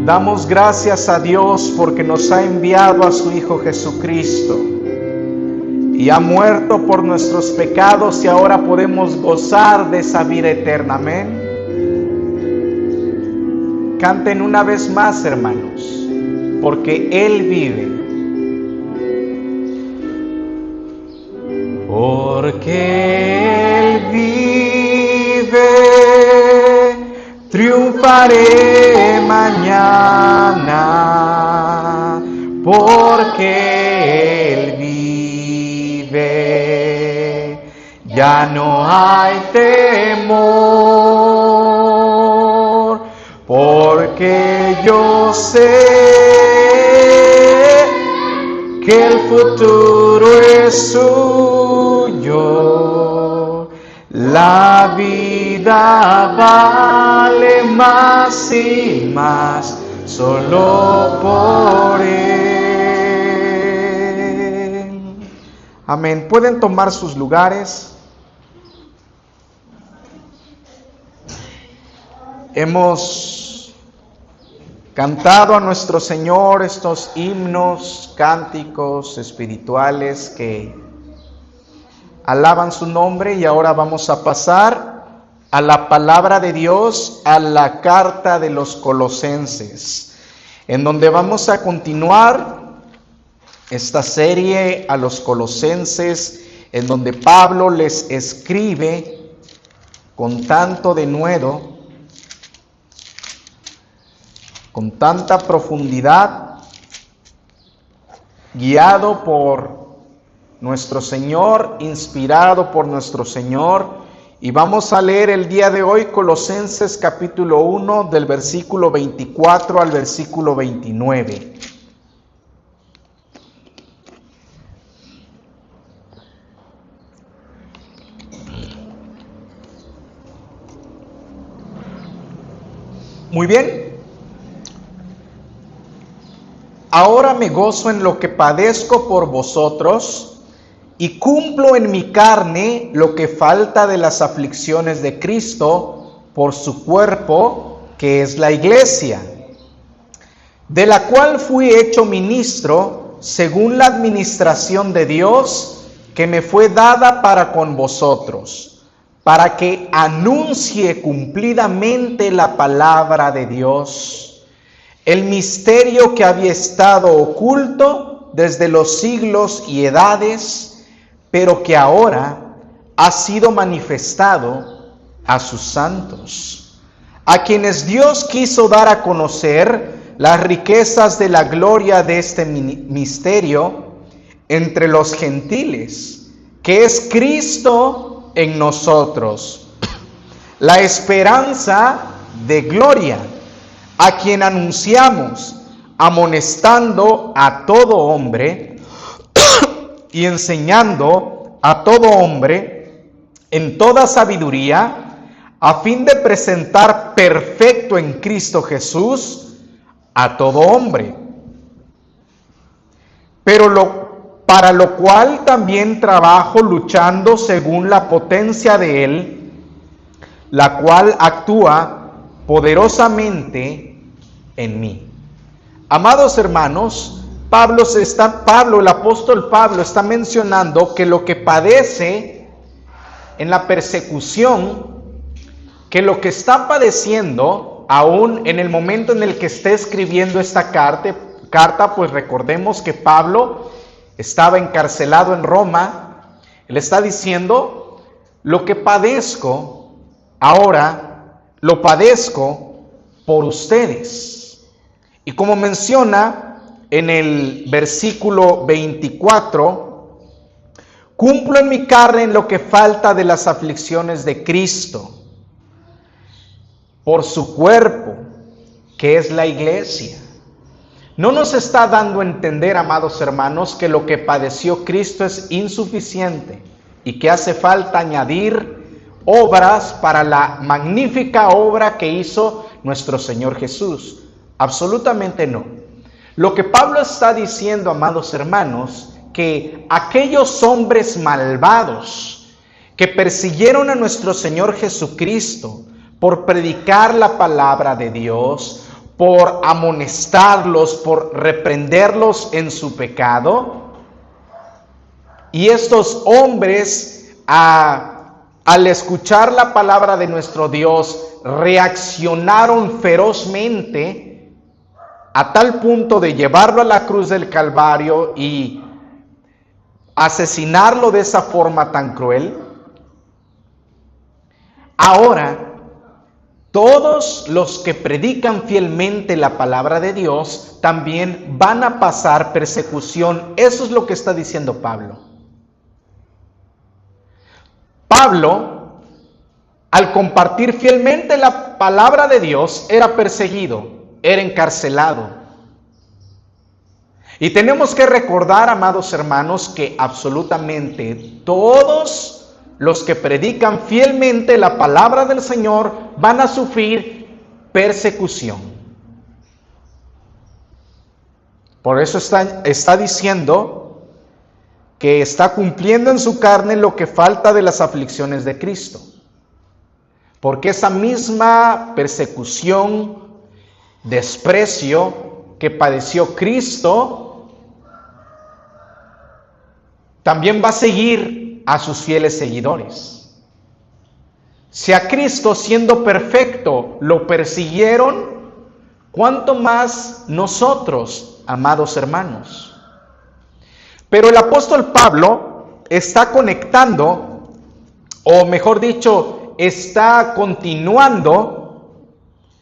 Damos gracias a Dios porque nos ha enviado a su Hijo Jesucristo y ha muerto por nuestros pecados y ahora podemos gozar de esa vida eterna. Amén. Canten una vez más, hermanos, porque Él vive. Porque Él vive, triunfaré mañana. Porque Él vive, ya no hay temor. Porque yo sé que el futuro es suyo. La vida vale más y más solo por Él. Amén. ¿Pueden tomar sus lugares? Hemos cantado a nuestro Señor estos himnos, cánticos espirituales que alaban su nombre, y ahora vamos a pasar a la palabra de Dios, a la carta de los Colosenses, en donde vamos a continuar esta serie a los Colosenses, en donde Pablo les escribe con tanto denuedo, con tanta profundidad, guiado por nuestro Señor, inspirado por nuestro Señor. Y vamos a leer el día de hoy Colosenses capítulo 1 del versículo 24 al versículo 29. Muy bien. Ahora me gozo en lo que padezco por vosotros y cumplo en mi carne lo que falta de las aflicciones de Cristo por su cuerpo, que es la iglesia, de la cual fui hecho ministro según la administración de Dios que me fue dada para con vosotros, para que anuncie cumplidamente la palabra de Dios, el misterio que había estado oculto desde los siglos y edades, pero que ahora ha sido manifestado a sus santos, a quienes Dios quiso dar a conocer las riquezas de la gloria de este misterio entre los gentiles, que es Cristo en nosotros, la esperanza de gloria, a quien anunciamos, amonestando a todo hombre y enseñando a todo hombre en toda sabiduría, a fin de presentar perfecto en Cristo Jesús a todo hombre. Pero para lo cual también trabajo luchando según la potencia de Él, la cual actúa poderosamente en mí. Amados hermanos, el apóstol Pablo está mencionando que lo que padece en la persecución, que lo que está padeciendo aún en el momento en el que está escribiendo esta carta, pues recordemos que Pablo estaba encarcelado en Roma. Él está diciendo: lo que padezco ahora, lo padezco por ustedes. Y como menciona en el versículo 24, cumplo en mi carne en lo que falta de las aflicciones de Cristo, por su cuerpo, que es la iglesia. No nos está dando a entender, amados hermanos, que lo que padeció Cristo es insuficiente y que hace falta añadir obras para la magnífica obra que hizo nuestro Señor Jesús. Absolutamente no. Lo que Pablo está diciendo, amados hermanos, que aquellos hombres malvados que persiguieron a nuestro Señor Jesucristo por predicar la palabra de Dios, por amonestarlos, por reprenderlos en su pecado. Y estos hombres, al escuchar la palabra de nuestro Dios, reaccionaron ferozmente a tal punto de llevarlo a la cruz del Calvario y asesinarlo de esa forma tan cruel. Ahora, todos los que predican fielmente la palabra de Dios también van a pasar persecución. Eso es lo que está diciendo Pablo. Pablo, al compartir fielmente la palabra de Dios, era perseguido, era encarcelado. Y tenemos que recordar, amados hermanos, que absolutamente todos los que predican fielmente la palabra del Señor van a sufrir persecución. Por eso está diciendo que está cumpliendo en su carne lo que falta de las aflicciones de Cristo. Porque esa misma persecución, desprecio que padeció Cristo, también va a seguir a sus fieles seguidores. Si a Cristo, siendo perfecto, lo persiguieron, ¿cuánto más nosotros, amados hermanos? Pero el apóstol Pablo está conectando, o mejor dicho, está continuando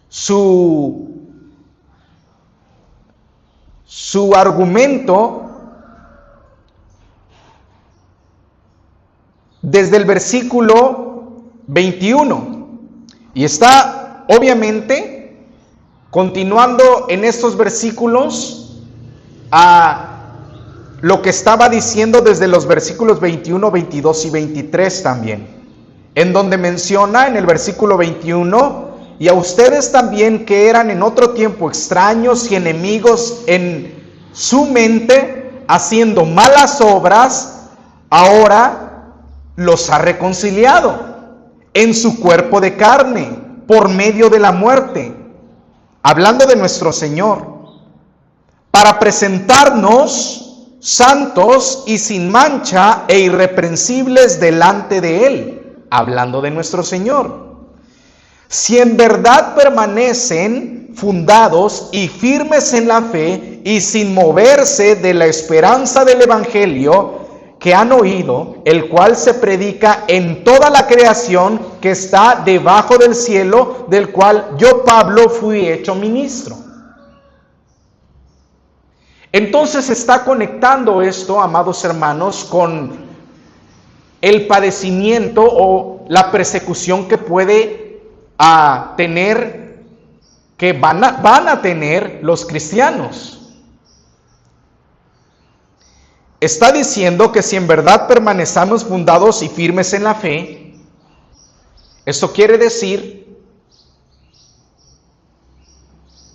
su argumento desde el versículo 21. Y está, obviamente, continuando en estos versículos a lo que estaba diciendo desde los versículos 21, 22 y 23 también. En donde menciona en el versículo 21, y a ustedes también que eran en otro tiempo extraños y enemigos en su mente, haciendo malas obras, ahora los ha reconciliado en su cuerpo de carne por medio de la muerte, hablando de nuestro Señor, para presentarnos santos y sin mancha e irreprensibles delante de Él, hablando de nuestro Señor. Si en verdad permanecen fundados y firmes en la fe y sin moverse de la esperanza del Evangelio que han oído, el cual se predica en toda la creación que está debajo del cielo, del cual yo, Pablo, fui hecho ministro. Entonces está conectando esto, amados hermanos, con el padecimiento o la persecución que puede tener, que van a tener los cristianos. Está diciendo que si en verdad permanecemos fundados y firmes en la fe, esto quiere decir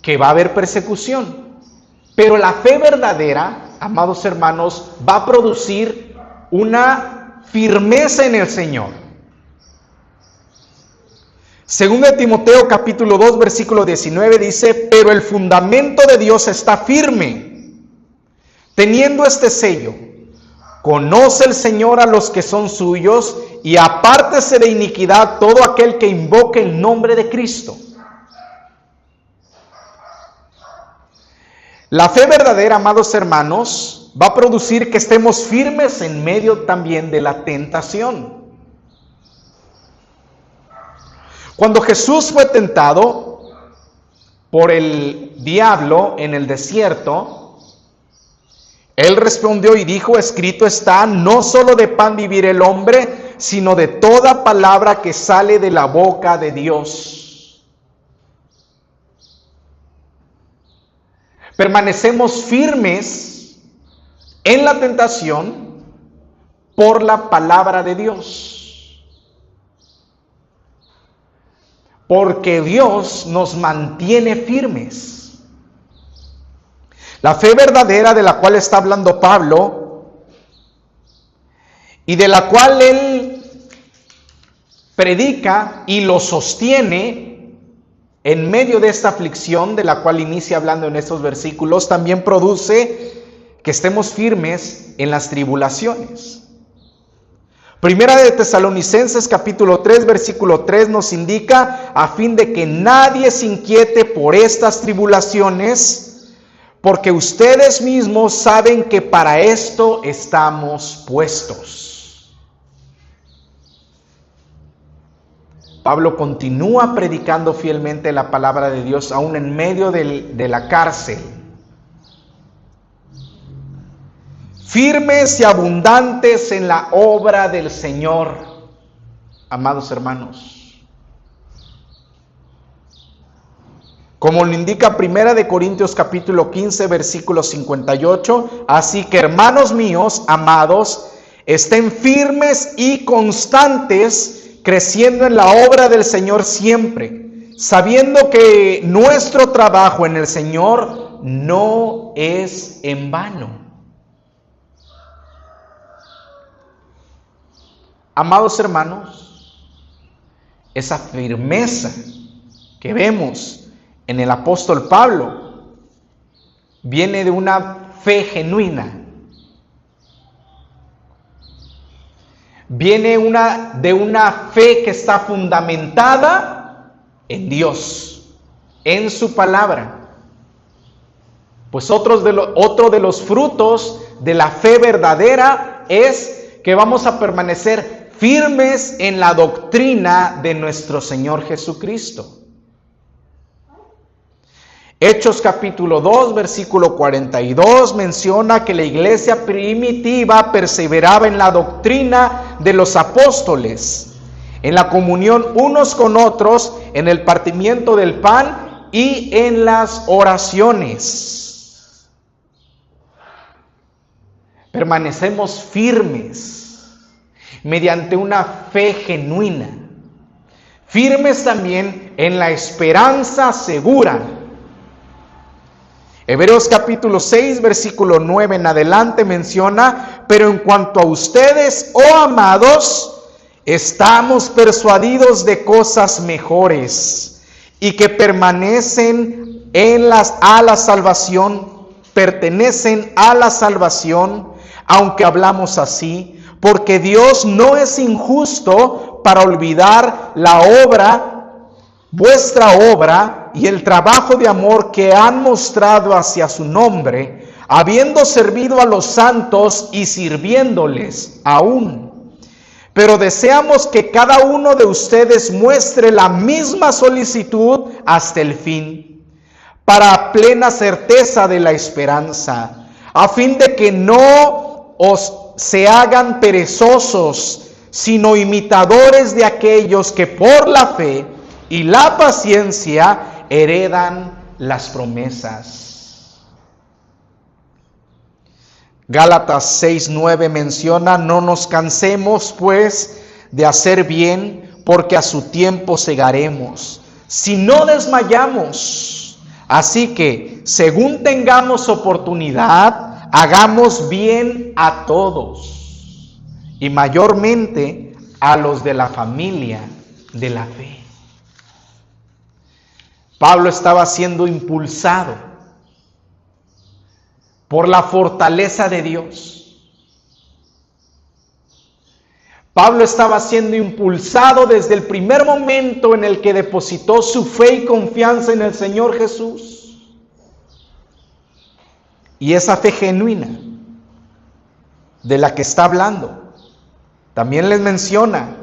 que va a haber persecución. Pero la fe verdadera, amados hermanos, va a producir una firmeza en el Señor. Según de Timoteo capítulo 2 versículo 19 dice, pero el fundamento de Dios está firme, teniendo este sello: conoce el Señor a los que son suyos, y apártese de iniquidad todo aquel que invoque el nombre de Cristo. La fe verdadera, amados hermanos, va a producir que estemos firmes en medio también de la tentación. Cuando Jesús fue tentado por el diablo en el desierto, Él respondió y dijo, escrito está, no solo de pan vivirá el hombre, sino de toda palabra que sale de la boca de Dios. Permanecemos firmes en la tentación por la palabra de Dios. Porque Dios nos mantiene firmes. La fe verdadera de la cual está hablando Pablo y de la cual él predica y lo sostiene en medio de esta aflicción de la cual inicia hablando en estos versículos, también produce que estemos firmes en las tribulaciones. Primera de Tesalonicenses capítulo 3 versículo 3 nos indica: a fin de que nadie se inquiete por estas tribulaciones, porque ustedes mismos saben que para esto estamos puestos. Pablo continúa predicando fielmente la palabra de Dios aún en medio de la cárcel. Firmes y abundantes en la obra del Señor, amados hermanos. Como lo indica Primera de Corintios capítulo 15 versículo 58, así que hermanos míos, amados, estén firmes y constantes, creciendo en la obra del Señor siempre, sabiendo que nuestro trabajo en el Señor no es en vano. Amados hermanos, esa firmeza que vemos en el apóstol Pablo viene de una fe genuina. Viene de una fe que está fundamentada en Dios, en su palabra. Pues otro de los frutos de la fe verdadera es que vamos a permanecer firmes en la doctrina de nuestro Señor Jesucristo. Hechos capítulo 2 versículo 42 menciona que la iglesia primitiva perseveraba en la doctrina de los apóstoles, en la comunión unos con otros, en el partimiento del pan y en las oraciones. Permanecemos firmes mediante una fe genuina, firmes también en la esperanza segura. Hebreos capítulo 6 versículo 9 en adelante menciona: pero en cuanto a ustedes, oh amados, estamos persuadidos de cosas mejores y que pertenecen a la salvación, aunque hablamos así, porque Dios no es injusto para olvidar vuestra obra y el trabajo de amor que han mostrado hacia su nombre, habiendo servido a los santos y sirviéndoles aún. Pero deseamos que cada uno de ustedes muestre la misma solicitud hasta el fin, para plena certeza de la esperanza, a fin de que no se hagan perezosos, sino imitadores de aquellos que por la fe y la paciencia heredan las promesas. Gálatas 6:9 menciona: no nos cansemos pues de hacer bien, porque a su tiempo segaremos, si no desmayamos. Así que, según tengamos oportunidad, hagamos bien a todos, y mayormente a los de la familia de la fe. Pablo estaba siendo impulsado por la fortaleza de Dios. Pablo estaba siendo impulsado desde el primer momento en el que depositó su fe y confianza en el Señor Jesús. Y esa fe genuina de la que está hablando, también les menciona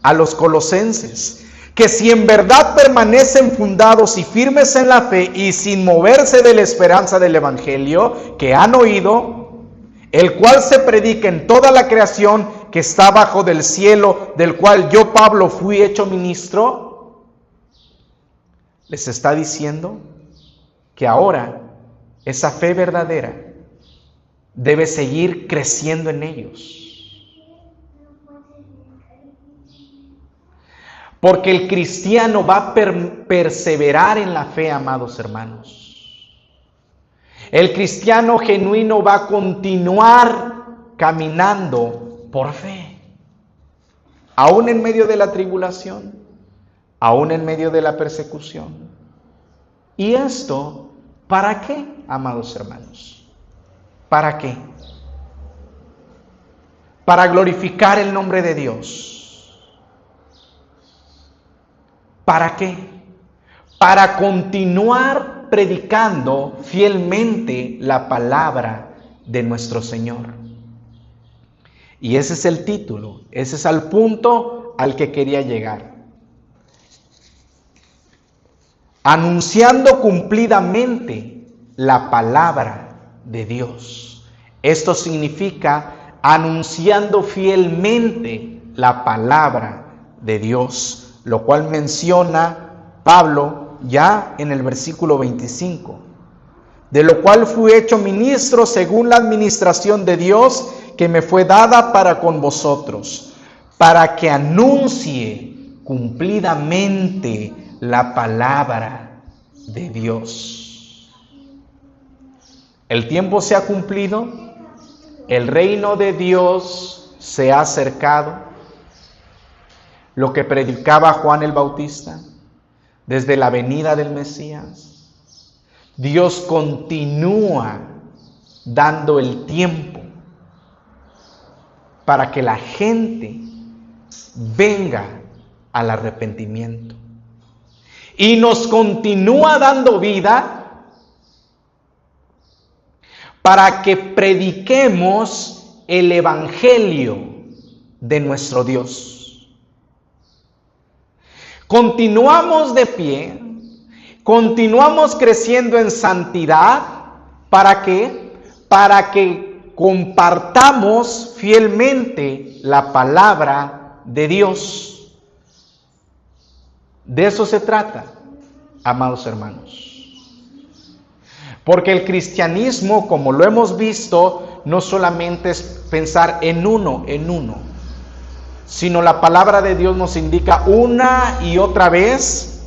a los colosenses que si en verdad permanecen fundados y firmes en la fe y sin moverse de la esperanza del evangelio que han oído, el cual se predica en toda la creación que está bajo del cielo, del cual yo, Pablo, fui hecho ministro, les está diciendo que ahora esa fe verdadera debe seguir creciendo en ellos. Porque el cristiano va a perseverar en la fe, amados hermanos. El cristiano genuino va a continuar caminando por fe. Aún en medio de la tribulación, aún en medio de la persecución. ¿Y esto para qué, amados hermanos? ¿Para qué? Para glorificar el nombre de Dios. ¿Para qué? Para continuar predicando fielmente la palabra de nuestro Señor. Y ese es el título, ese es el punto al que quería llegar. Anunciando cumplidamente la palabra de Dios. Esto significa anunciando fielmente la palabra de Dios, lo cual menciona Pablo ya en el versículo 25. De lo cual fui hecho ministro según la administración de Dios que me fue dada para con vosotros, para que anuncie cumplidamente la palabra de Dios. El tiempo se ha cumplido, el reino de Dios se ha acercado. Lo que predicaba Juan el Bautista desde la venida del Mesías, Dios continúa dando el tiempo para que la gente venga al arrepentimiento. Y nos continúa dando vida para que prediquemos el evangelio de nuestro Dios. Continuamos de pie, continuamos creciendo en santidad. ¿Para qué? Para que compartamos fielmente la palabra de Dios. De eso se trata, amados hermanos. Porque el cristianismo, como lo hemos visto, no solamente es pensar en uno, sino la palabra de Dios nos indica una y otra vez,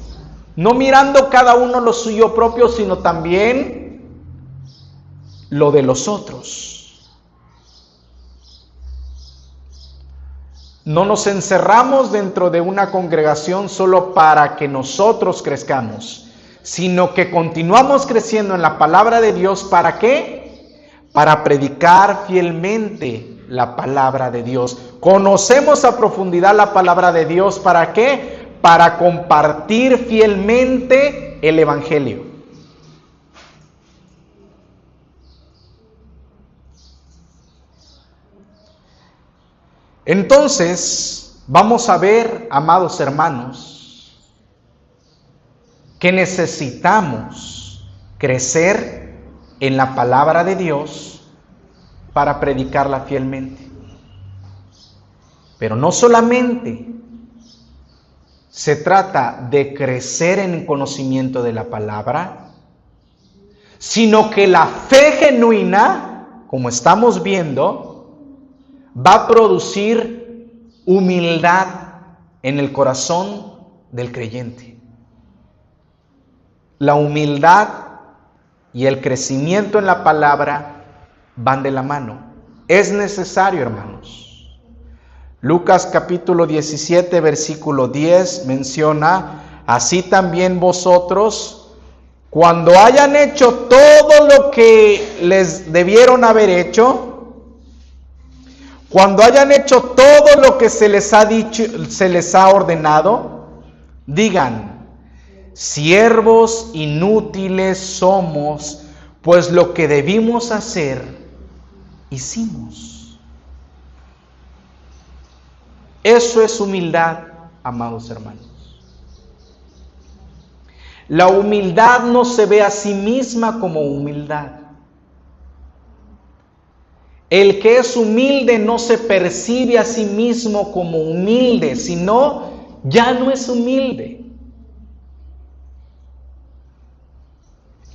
no mirando cada uno lo suyo propio, sino también lo de los otros. No nos encerramos dentro de una congregación solo para que nosotros crezcamos, sino que continuamos creciendo en la palabra de Dios. ¿Para qué? Para predicar fielmente la palabra de Dios. Conocemos a profundidad la palabra de Dios. ¿Para qué? Para compartir fielmente el evangelio. Entonces, vamos a ver, amados hermanos, que necesitamos crecer en la palabra de Dios para predicarla fielmente. Pero no solamente se trata de crecer en el conocimiento de la palabra, sino que la fe genuina, como estamos viendo, va a producir humildad en el corazón del creyente. La humildad y el crecimiento en la palabra van de la mano. Es necesario, hermanos. Lucas capítulo 17, versículo 10 menciona: así también vosotros, cuando hayan hecho todo lo que les debieron haber hecho, cuando hayan hecho todo lo que se les ha dicho, se les ha ordenado, digan: siervos inútiles somos, pues lo que debimos hacer, hicimos. Eso es humildad, amados hermanos. La humildad no se ve a sí misma como humildad. El que es humilde no se percibe a sí mismo como humilde, sino ya no es humilde.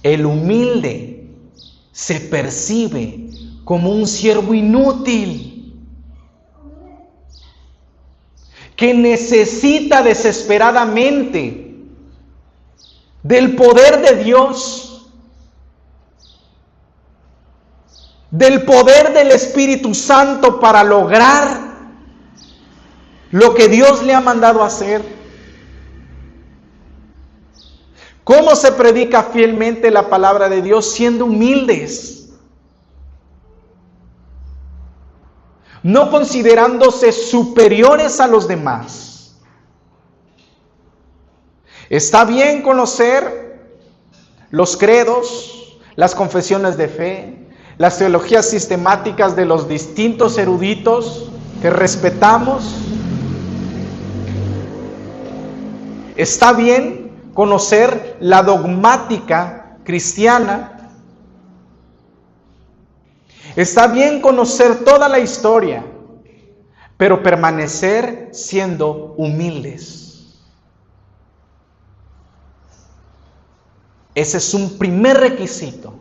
El humilde se percibe como un siervo inútil, que necesita desesperadamente del poder de Dios, del poder del Espíritu Santo para lograr lo que Dios le ha mandado hacer. ¿Cómo se predica fielmente la palabra de Dios? Siendo humildes, no considerándose superiores a los demás. Está bien conocer los credos, las confesiones de fe, las teologías sistemáticas de los distintos eruditos que respetamos. Está bien conocer la dogmática cristiana. Está bien conocer toda la historia, pero permanecer siendo humildes. Ese es un primer requisito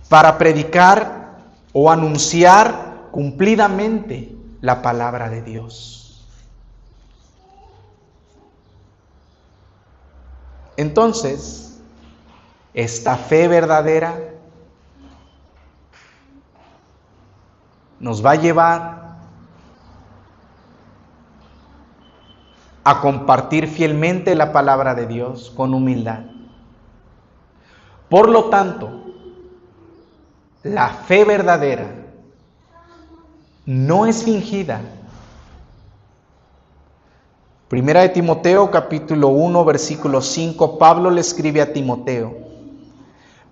para predicar o anunciar cumplidamente la palabra de Dios. Entonces, esta fe verdadera nos va a llevar a compartir fielmente la palabra de Dios con humildad. Por lo tanto, la fe verdadera no es fingida. Primera de Timoteo, capítulo 1, versículo 5, Pablo le escribe a Timoteo: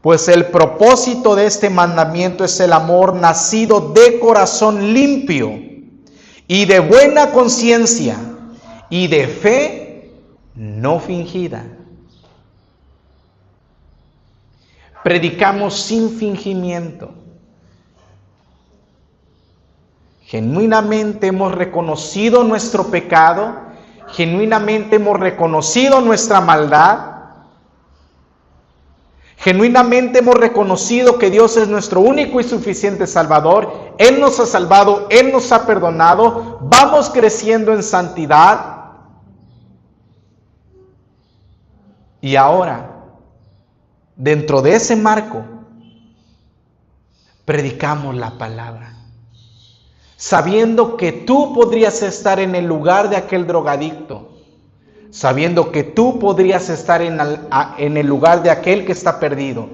pues el propósito de este mandamiento es el amor nacido de corazón limpio y de buena conciencia y de fe no fingida. Predicamos sin fingimiento. Genuinamente hemos reconocido nuestro pecado. Genuinamente hemos reconocido nuestra maldad. Genuinamente hemos reconocido que Dios es nuestro único y suficiente Salvador. Él nos ha salvado, Él nos ha perdonado. Vamos creciendo en santidad. Y ahora, dentro de ese marco, predicamos la palabra, sabiendo que tú podrías estar en el lugar de aquel drogadicto, sabiendo que tú podrías estar en el lugar de aquel que está perdido,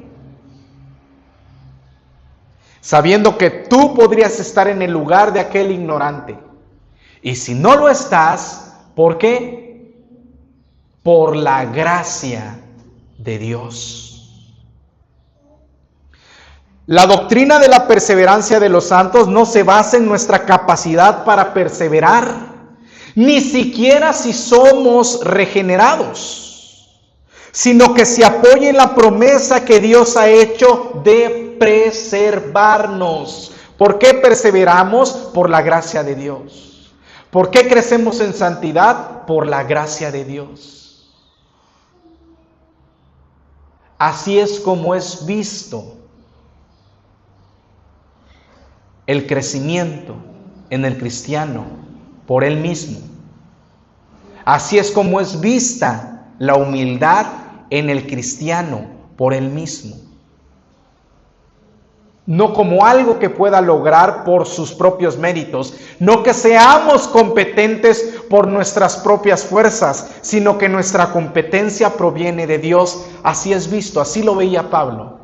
sabiendo que tú podrías estar en el lugar de aquel ignorante. Y si no lo estás, ¿por qué? Por la gracia de Dios. La doctrina de la perseverancia de los santos no se basa en nuestra capacidad para perseverar, ni siquiera si somos regenerados, sino que se apoya en la promesa que Dios ha hecho de preservarnos. ¿Por qué perseveramos? Por la gracia de Dios. ¿Por qué crecemos en santidad? Por la gracia de Dios. Así es como es visto el crecimiento en el cristiano por él mismo. Así es como es vista la humildad en el cristiano por él mismo. No como algo que pueda lograr por sus propios méritos, no que seamos competentes por nuestras propias fuerzas, sino que nuestra competencia proviene de Dios. Así es visto, así lo veía Pablo.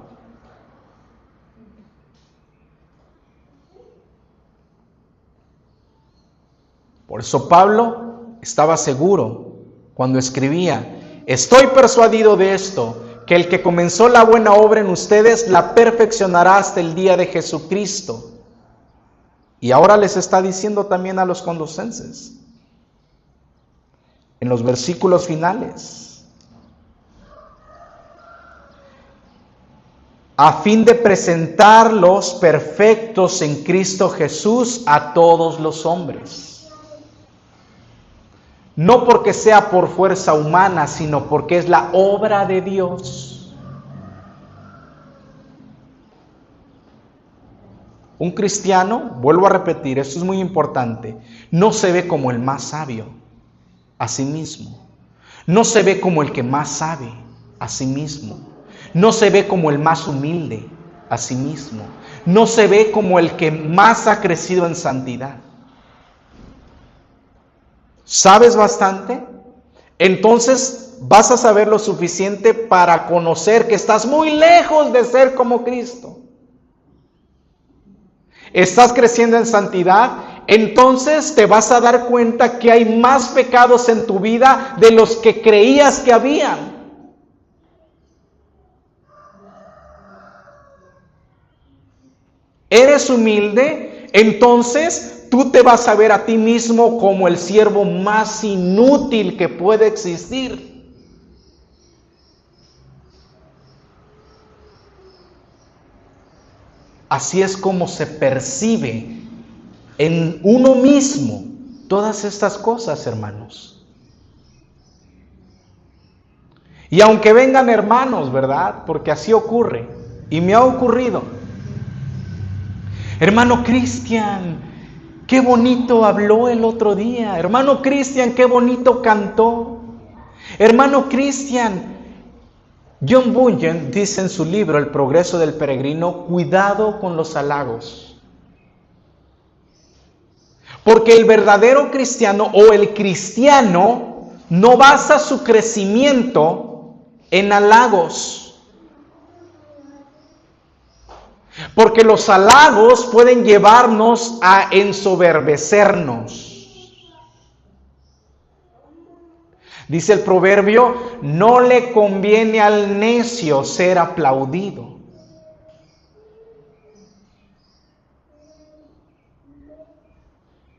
Por eso Pablo estaba seguro cuando escribía: estoy persuadido de esto, que el que comenzó la buena obra en ustedes la perfeccionará hasta el día de Jesucristo. Y ahora les está diciendo también a los colosenses, en los versículos finales, a fin de presentarlos perfectos en Cristo Jesús a todos los hombres. No porque sea por fuerza humana, sino porque es la obra de Dios. Un cristiano, vuelvo a repetir, esto es muy importante, no se ve como el más sabio a sí mismo. No se ve como el que más sabe a sí mismo. No se ve como el más humilde a sí mismo. No se ve como el que más ha crecido en santidad. ¿Sabes bastante? Entonces vas a saber lo suficiente para conocer que estás muy lejos de ser como Cristo. Estás creciendo en santidad, entonces te vas a dar cuenta que hay más pecados en tu vida de los que creías que habían. ¿Eres humilde? Entonces tú te vas a ver a ti mismo como el siervo más inútil que puede existir. Así es como se percibe en uno mismo todas estas cosas, hermanos. Y aunque vengan hermanos, ¿verdad? Porque así ocurre, y me ha ocurrido. Hermano Cristian, qué bonito habló el otro día. Hermano Cristian, qué bonito cantó. Hermano Cristian, John Bunyan dice en su libro El progreso del peregrino, cuidado con los halagos. Porque el verdadero cristiano o el cristiano no basa su crecimiento en halagos. Porque los halagos pueden llevarnos a ensoberbecernos. Dice el proverbio, no le conviene al necio ser aplaudido.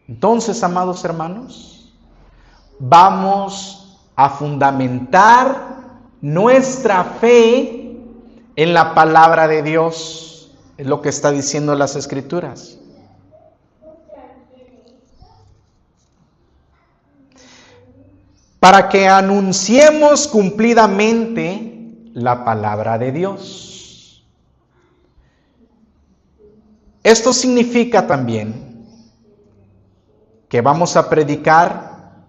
Entonces, amados hermanos, vamos a fundamentar nuestra fe en la palabra de Dios. Es lo que está diciendo las Escrituras. Para que anunciemos cumplidamente la palabra de Dios. Esto significa también que vamos a predicar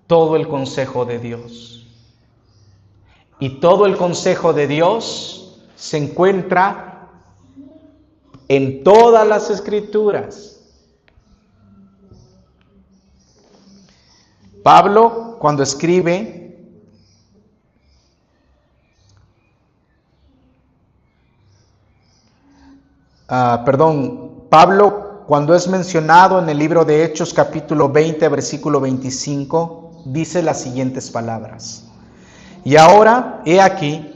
todo el consejo de Dios. Y todo el consejo de Dios se encuentra en todas las Escrituras. Pablo, cuando escribe, Pablo, cuando es mencionado en el libro de Hechos, capítulo 20, versículo 25, dice las siguientes palabras. Y ahora, he aquí,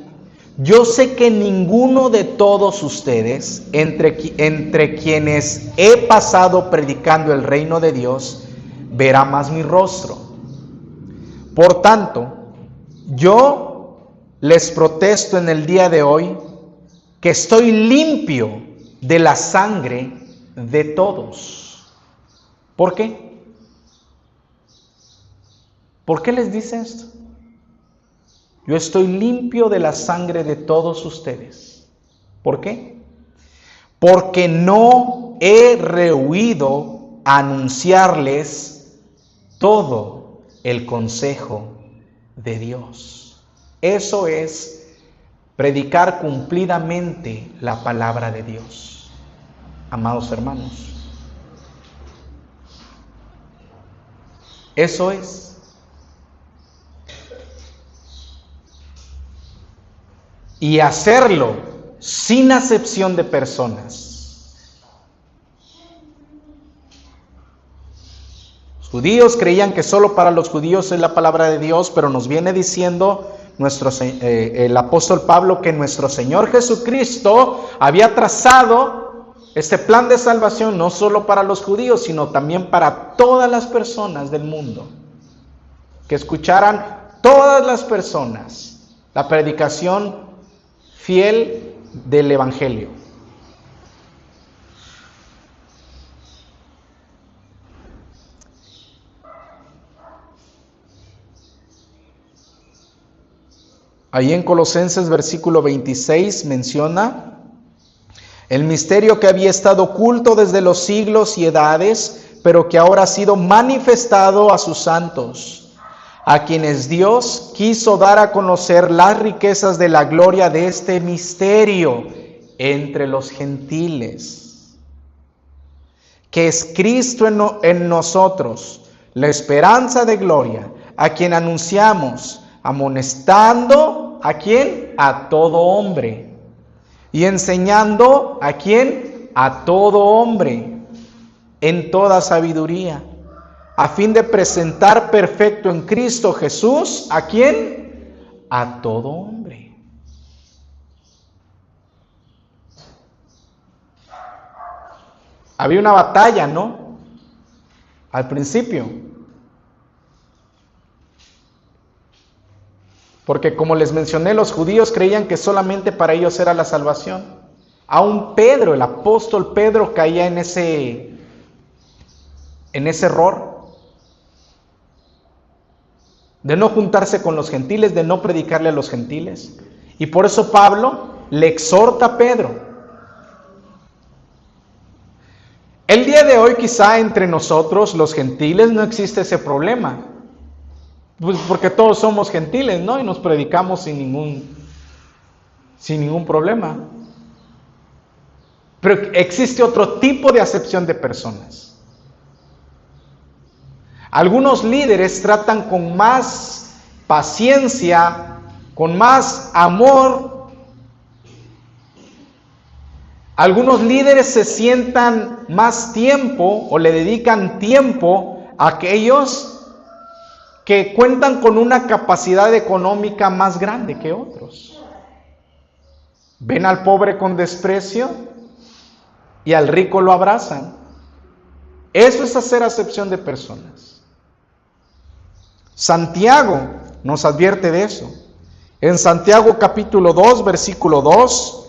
yo sé que ninguno de todos ustedes, entre quienes he pasado predicando el reino de Dios, verá más mi rostro. Por tanto, yo les protesto en el día de hoy que estoy limpio de la sangre de todos. ¿Por qué? ¿Por qué les dice esto? Yo estoy limpio de la sangre de todos ustedes. ¿Por qué? Porque no he rehuido anunciarles todo el consejo de Dios. Eso es predicar cumplidamente la palabra de Dios. Amados hermanos, eso es. Y hacerlo sin acepción de personas. Los judíos creían que solo para los judíos es la palabra de Dios, pero nos viene diciendo el apóstol Pablo que nuestro Señor Jesucristo había trazado este plan de salvación no solo para los judíos, sino también para todas las personas del mundo. Que escucharan todas las personas la predicación fiel del Evangelio. Ahí en Colosenses versículo 26 menciona el misterio que había estado oculto desde los siglos y edades, pero que ahora ha sido manifestado a sus santos, a quienes Dios quiso dar a conocer las riquezas de la gloria de este misterio entre los gentiles, que es Cristo en nosotros, la esperanza de gloria. a quien anunciamos, amonestando, ¿a quién? A todo hombre. Y enseñando, ¿a quién? A todo hombre, en toda sabiduría, a fin de presentar perfecto en Cristo Jesús, ¿a quién? A todo hombre. Había una batalla, ¿no? Al principio. Porque como les mencioné, los judíos creían que solamente para ellos era la salvación. Aún Pedro, el apóstol Pedro, caía en ese error de no juntarse con los gentiles, de no predicarle a los gentiles. Y por eso Pablo le exhorta a Pedro. El día de hoy quizá entre nosotros, los gentiles, no existe ese problema. Pues porque todos somos gentiles, ¿no? Y nos predicamos sin ningún problema. Pero existe otro tipo de acepción de personas. Algunos líderes tratan con más paciencia, con más amor. Algunos líderes se sientan más tiempo o le dedican tiempo a aquellos que cuentan con una capacidad económica más grande que otros. Ven al pobre con desprecio y al rico lo abrazan. Eso es hacer acepción de personas. Santiago nos advierte de eso. En Santiago capítulo 2, versículo 2,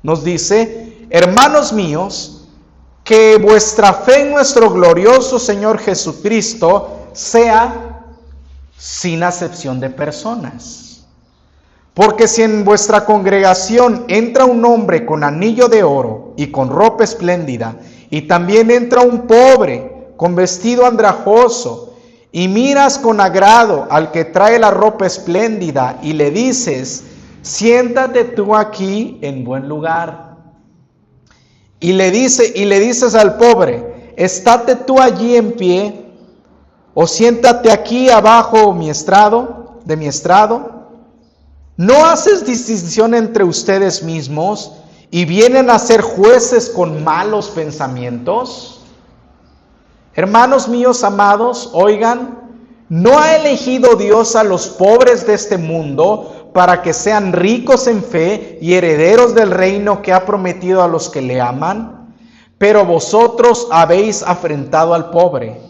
nos dice: hermanos míos, que vuestra fe en nuestro glorioso Señor Jesucristo sea sin acepción de personas. Porque si en vuestra congregación entra un hombre con anillo de oro y con ropa espléndida, y también entra un pobre con vestido andrajoso, y miras con agrado al que trae la ropa espléndida y le dices: siéntate tú aquí en buen lugar. Y le dices al pobre: estate tú allí en pie, o siéntate aquí abajo de mi estrado. ¿No haces distinción entre ustedes mismos y vienen a ser jueces con malos pensamientos? Hermanos míos amados, oigan, ¿no ha elegido Dios a los pobres de este mundo para que sean ricos en fe y herederos del reino que ha prometido a los que le aman? Pero vosotros habéis afrentado al pobre.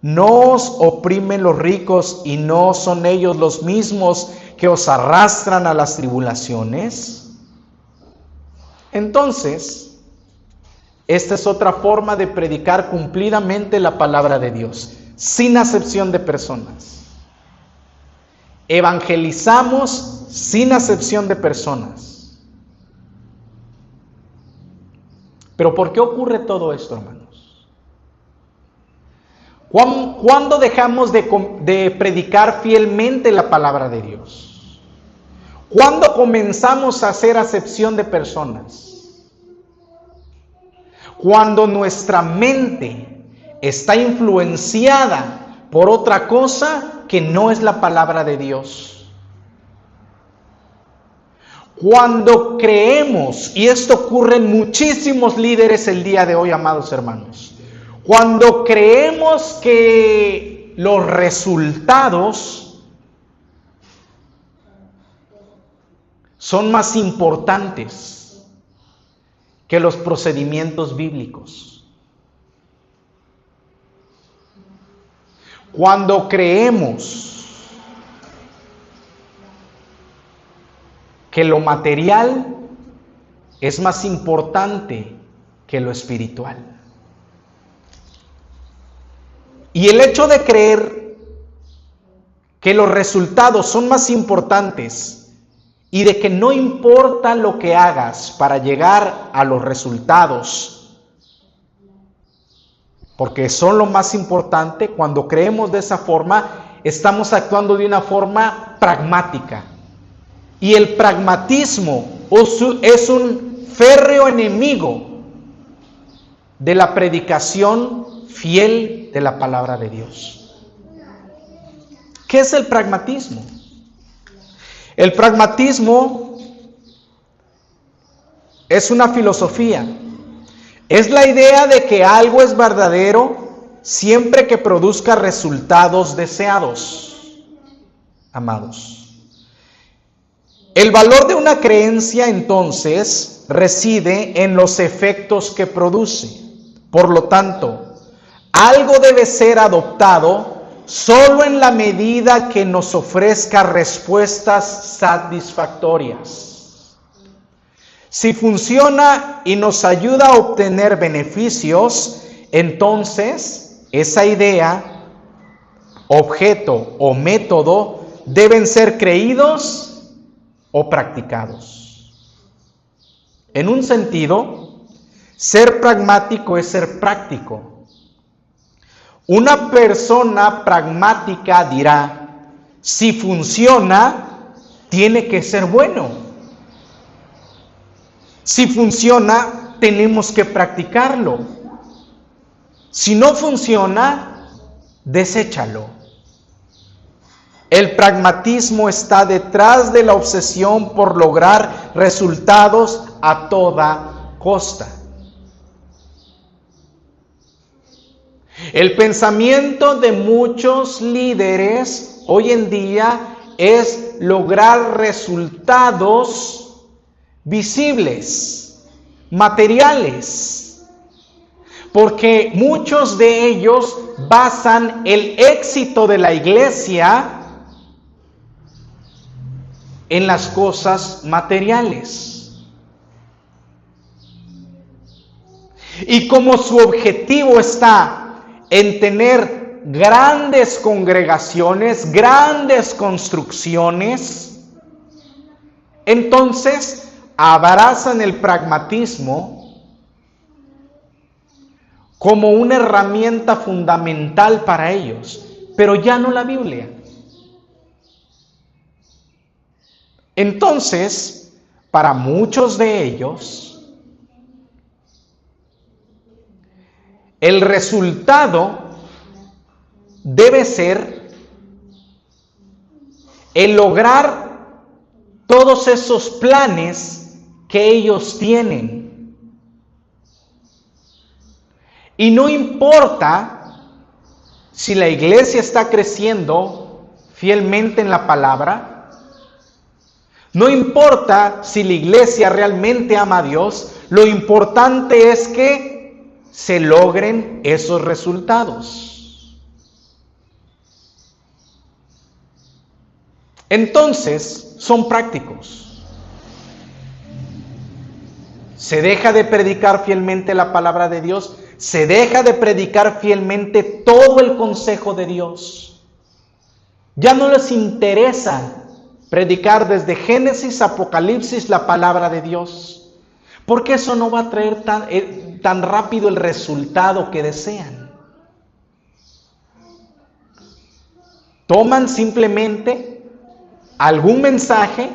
¿No os oprimen los ricos y no son ellos los mismos que os arrastran a las tribulaciones? Entonces, esta es otra forma de predicar cumplidamente la palabra de Dios, sin acepción de personas. Evangelizamos sin acepción de personas. ¿Pero por qué ocurre todo esto, hermanos? ¿Cuándo dejamos de predicar fielmente la palabra de Dios? ¿Cuándo comenzamos a hacer acepción de personas? Cuando nuestra mente está influenciada por otra cosa que no es la palabra de Dios. Cuando creemos, y esto ocurre en muchísimos líderes el día de hoy, amados hermanos, cuando creemos que los resultados son más importantes que los procedimientos bíblicos. Cuando creemos que lo material es más importante que lo espiritual. Y el hecho de creer que los resultados son más importantes y de que no importa lo que hagas para llegar a los resultados, porque son lo más importante, cuando creemos de esa forma, estamos actuando de una forma pragmática. Y el pragmatismo es un férreo enemigo de la predicación fiel de la palabra de Dios. ¿Qué es el pragmatismo? El pragmatismo es una filosofía. Es la idea de que algo es verdadero siempre que produzca resultados deseados, amados. El valor de una creencia, entonces, reside en los efectos que produce. Por lo tanto, algo debe ser adoptado solo en la medida que nos ofrezca respuestas satisfactorias. Si funciona y nos ayuda a obtener beneficios, entonces esa idea, objeto o método deben ser creídos o practicados. En un sentido, ser pragmático es ser práctico. Una persona pragmática dirá, si funciona, tiene que ser bueno. Si funciona, tenemos que practicarlo. Si no funciona, deséchalo. El pragmatismo está detrás de la obsesión por lograr resultados a toda costa. El pensamiento de muchos líderes hoy en día es lograr resultados visibles, materiales, porque muchos de ellos basan el éxito de la iglesia en las cosas materiales. Y como su objetivo está en tener grandes congregaciones, grandes construcciones, entonces abrazan el pragmatismo como una herramienta fundamental para ellos, pero ya no la Biblia. Entonces, para muchos de ellos, el resultado debe ser el lograr todos esos planes que ellos tienen. Y no importa si la iglesia está creciendo fielmente en la palabra, no importa si la iglesia realmente ama a Dios, lo importante es que se logren esos resultados. Entonces, son prácticos. Se deja de predicar fielmente la palabra de Dios, se deja de predicar fielmente todo el consejo de Dios. Ya no les interesa predicar desde Génesis a Apocalipsis la palabra de Dios, porque eso no va a traer tan rápido el resultado que desean. Toman simplemente algún mensaje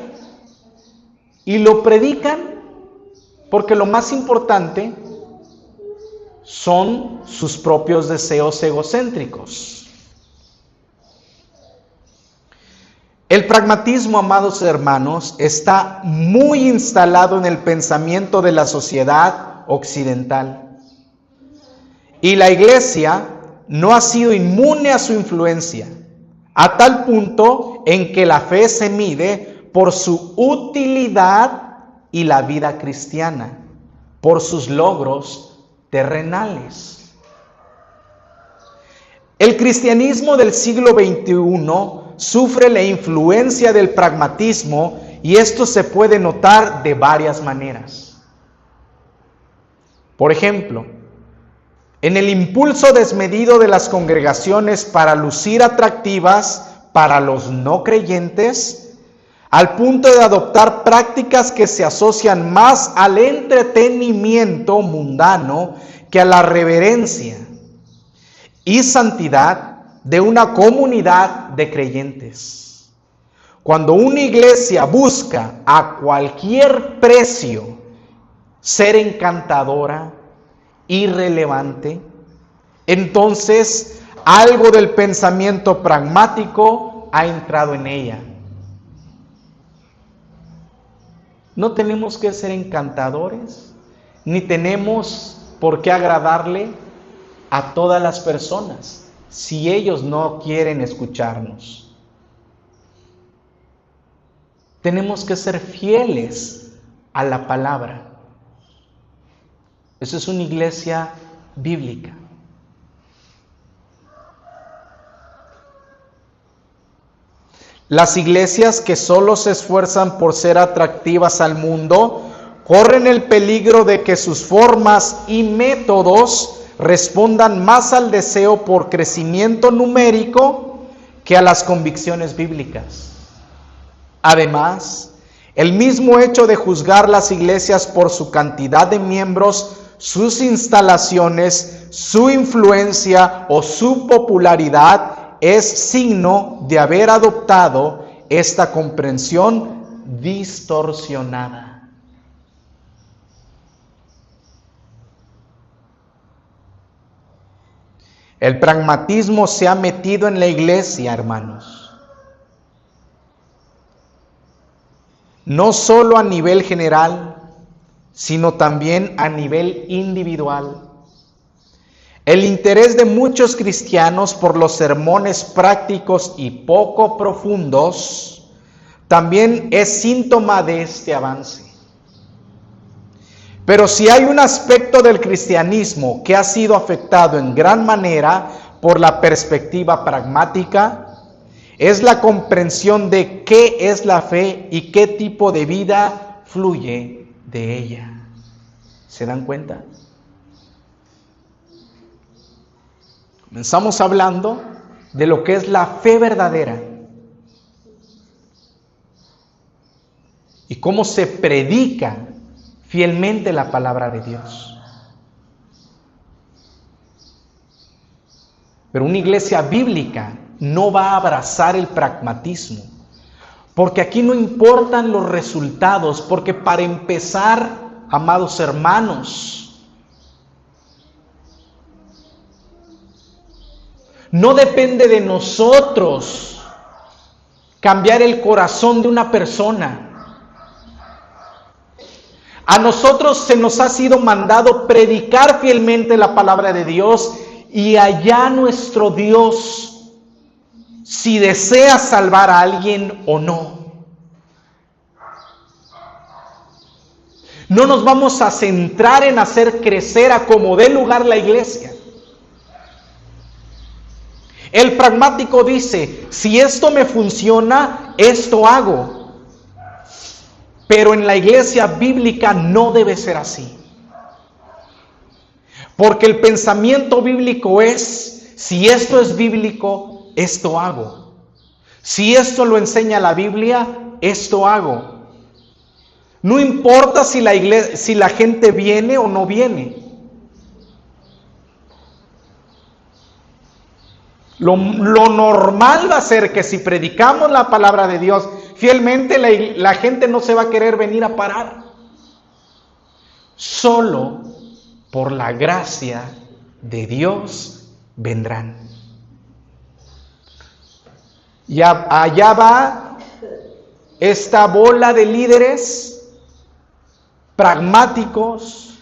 y lo predican, porque lo más importante son sus propios deseos egocéntricos. El pragmatismo, amados hermanos, está muy instalado en el pensamiento de la sociedad occidental. Y la iglesia no ha sido inmune a su influencia, a tal punto en que la fe se mide por su utilidad y la vida cristiana, por sus logros terrenales. El cristianismo del siglo XXI sufre la influencia del pragmatismo y esto se puede notar de varias maneras. Por ejemplo, en el impulso desmedido de las congregaciones para lucir atractivas para los no creyentes, al punto de adoptar prácticas que se asocian más al entretenimiento mundano que a la reverencia y santidad de una comunidad de creyentes. Cuando una iglesia busca a cualquier precio ser encantadora, irrelevante, entonces algo del pensamiento pragmático ha entrado en ella. No tenemos que ser encantadores, ni tenemos por qué agradarle a todas las personas si ellos no quieren escucharnos. Tenemos que ser fieles a la palabra. Eso es una iglesia bíblica. Las iglesias que solo se esfuerzan por ser atractivas al mundo corren el peligro de que sus formas y métodos respondan más al deseo por crecimiento numérico que a las convicciones bíblicas. Además, el mismo hecho de juzgar las iglesias por su cantidad de miembros, sus instalaciones, su influencia o su popularidad es signo de haber adoptado esta comprensión distorsionada. El pragmatismo se ha metido en la iglesia, hermanos. No solo a nivel general, sino también a nivel individual. El interés de muchos cristianos por los sermones prácticos y poco profundos también es síntoma de este avance. Pero si hay un aspecto del cristianismo que ha sido afectado en gran manera por la perspectiva pragmática, es la comprensión de qué es la fe y qué tipo de vida fluye de ella. ¿Se dan cuenta? Comenzamos hablando de lo que es la fe verdadera y cómo se predica fielmente la palabra de Dios. Pero una iglesia bíblica no va a abrazar el pragmatismo, porque aquí no importan los resultados, porque para empezar, amados hermanos, no depende de nosotros cambiar el corazón de una persona. A nosotros se nos ha sido mandado predicar fielmente la palabra de Dios y allá nuestro Dios, si desea salvar a alguien o no. No nos vamos a centrar en hacer crecer a como dé lugar la iglesia. El pragmático dice, si esto me funciona, esto hago. Pero en la iglesia bíblica no debe ser así. Porque el pensamiento bíblico es, si esto es bíblico, esto hago. Si esto lo enseña la Biblia, esto hago. No importa si la gente viene o no viene. Lo normal va a ser que si predicamos la palabra de Dios fielmente, la gente no se va a querer venir a parar. Solo por la gracia de Dios vendrán. Y allá va esta bola de líderes pragmáticos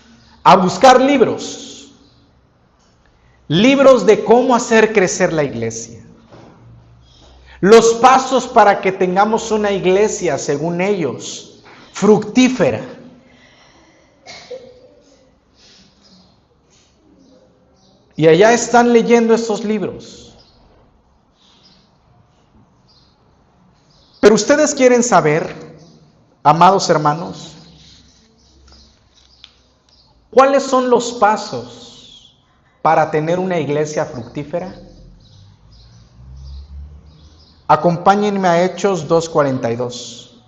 a buscar libros de cómo hacer crecer la iglesia. Los pasos para que tengamos una iglesia, según ellos, fructífera. Y allá están leyendo estos libros. Pero ustedes quieren saber, amados hermanos, ¿cuáles son los pasos para tener una iglesia fructífera? Acompáñenme a Hechos 2:42.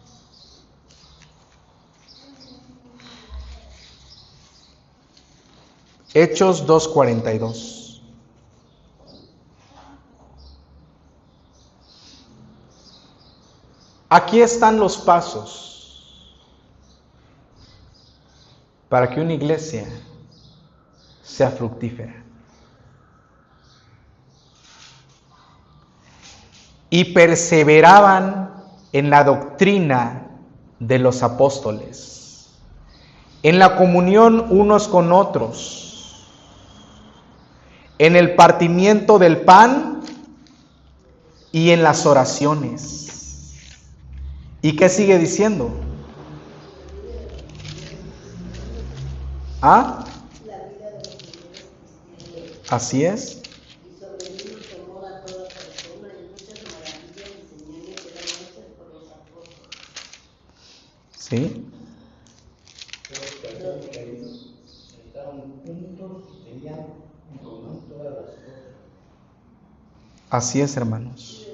Hechos 2:42. Aquí están los pasos para que una iglesia sea fructífera. y perseveraban en la doctrina de los apóstoles, en la comunión unos con otros, en el partimiento del pan y en las oraciones. ¿Y qué sigue diciendo? ¿Ah? Así es. ¿Sí? Así es, hermanos.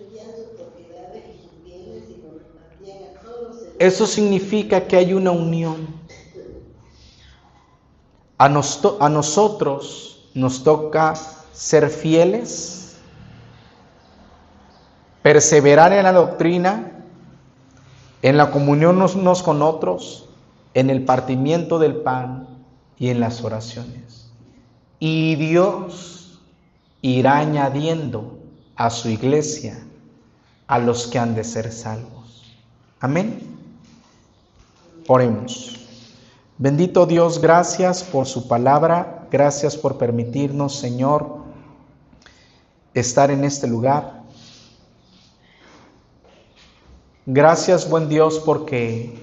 Eso significa que hay una unión. A nosotros nos toca ser fieles, perseverar en la doctrina, en la comunión unos con otros, en el partimiento del pan y en las oraciones. Y Dios irá añadiendo a su iglesia a los que han de ser salvos. Amén. Oremos. Bendito Dios, gracias por su palabra, gracias por permitirnos, Señor, estar en este lugar. Gracias, buen Dios, porque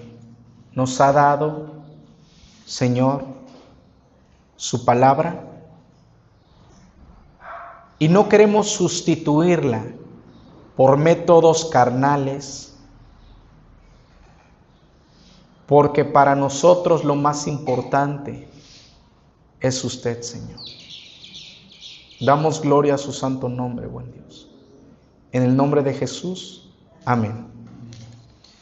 nos ha dado, Señor, su palabra, y no queremos sustituirla por métodos carnales, porque para nosotros lo más importante es usted, Señor. Damos gloria a su santo nombre, buen Dios. En el nombre de Jesús, amén.